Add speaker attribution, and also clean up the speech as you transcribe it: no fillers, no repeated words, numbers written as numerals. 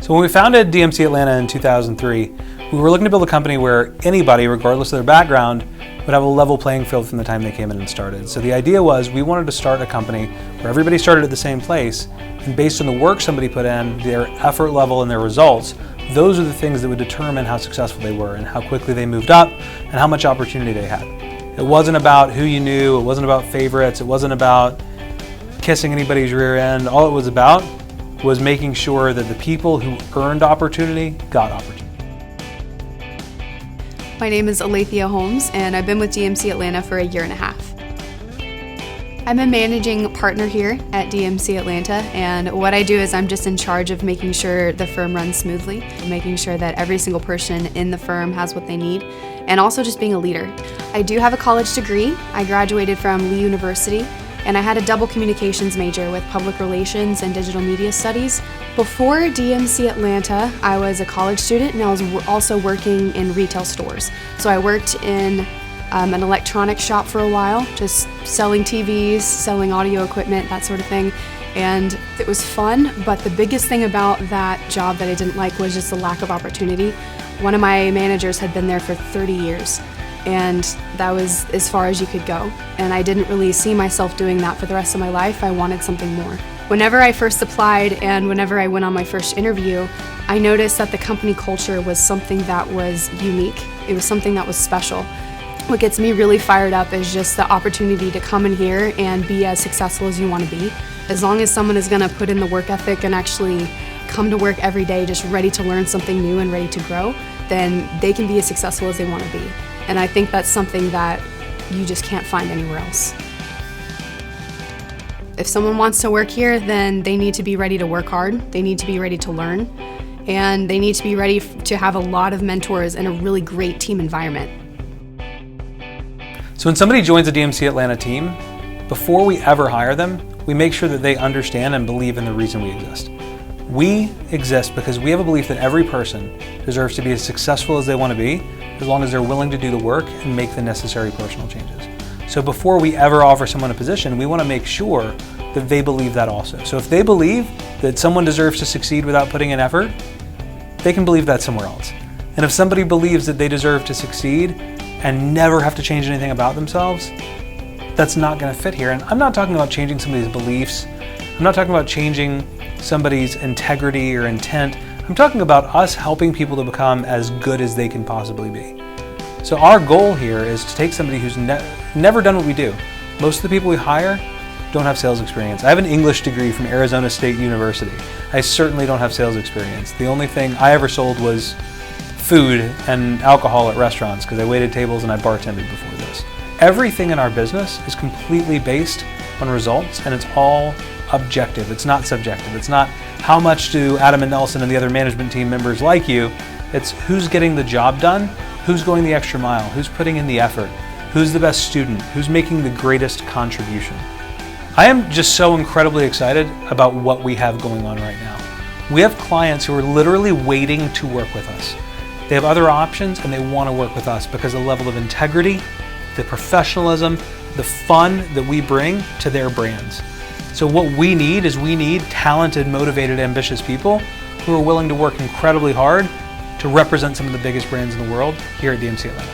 Speaker 1: So when we founded DMC Atlanta in 2003, we were looking to build a company where anybody, regardless of their background, would have a level playing field from the time they came in and started. So the idea was we wanted to start a company where everybody started at the same place, and based on the work somebody put in, their effort level and their results, those are the things that would determine how successful they were and how quickly they moved up and how much opportunity they had. It wasn't about who you knew, it wasn't about favorites, it wasn't about kissing anybody's rear end. All it was about was making sure that the people who earned opportunity got opportunity.
Speaker 2: My name is Alethea Holmes, and I've been with DMC Atlanta for a year and a half. I'm a managing partner here at DMC Atlanta, and what I do is I'm just in charge of making sure the firm runs smoothly, making sure that every single person in the firm has what they need, and also just being a leader. I do have a college degree. I graduated from Lee University, and I had a double communications major with public relations and digital media studies. Before DMC Atlanta, I was a college student, and I was also working in retail stores. So I worked in an electronics shop for a while, just selling TVs, selling audio equipment, that sort of thing. And it was fun, but the biggest thing about that job that I didn't like was just the lack of opportunity. One of my managers had been there for 30 years, and that was as far as you could go. And I didn't really see myself doing that for the rest of my life. I wanted something more. Whenever I first applied and whenever I went on my first interview, I noticed that the company culture was something that was unique. It was something that was special. What gets me really fired up is just the opportunity to come in here and be as successful as you want to be. As long as someone is going to put in the work ethic and actually come to work every day just ready to learn something new and ready to grow, then they can be as successful as they want to be. And I think that's something that you just can't find anywhere else. If someone wants to work here, then they need to be ready to work hard, they need to be ready to learn, and they need to be ready to have a lot of mentors and a really great team environment.
Speaker 1: So when somebody joins a DMC Atlanta team, before we ever hire them, we make sure that they understand and believe in the reason we exist. We exist because we have a belief that every person deserves to be as successful as they want to be, as long as they're willing to do the work and make the necessary personal changes. So before we ever offer someone a position, we want to make sure that they believe that also. So if they believe that someone deserves to succeed without putting in effort, they can believe that somewhere else. And if somebody believes that they deserve to succeed and never have to change anything about themselves, that's not going to fit here. And I'm not talking about changing somebody's beliefs. I'm not talking about changing somebody's integrity or intent. I'm talking about us helping people to become as good as they can possibly be. So our goal here is to take somebody who's never done what we do. Most of the people we hire don't have sales experience. I have an English degree from Arizona State University. I certainly don't have sales experience. The only thing I ever sold was food and alcohol at restaurants because I waited tables and I bartended before this. Everything in our business is completely based on results, and it's all objective. It's not subjective. It's not how much do Adam and Nelson and the other management team members like you. It's who's getting the job done, who's going the extra mile, who's putting in the effort, who's the best student, who's making the greatest contribution. I am just so incredibly excited about what we have going on right now. We have clients who are literally waiting to work with us. They have other options and they want to work with us because of the level of integrity, the professionalism, the fun that we bring to their brands. So what we need is talented, motivated, ambitious people who are willing to work incredibly hard to represent some of the biggest brands in the world here at DMC Atlanta.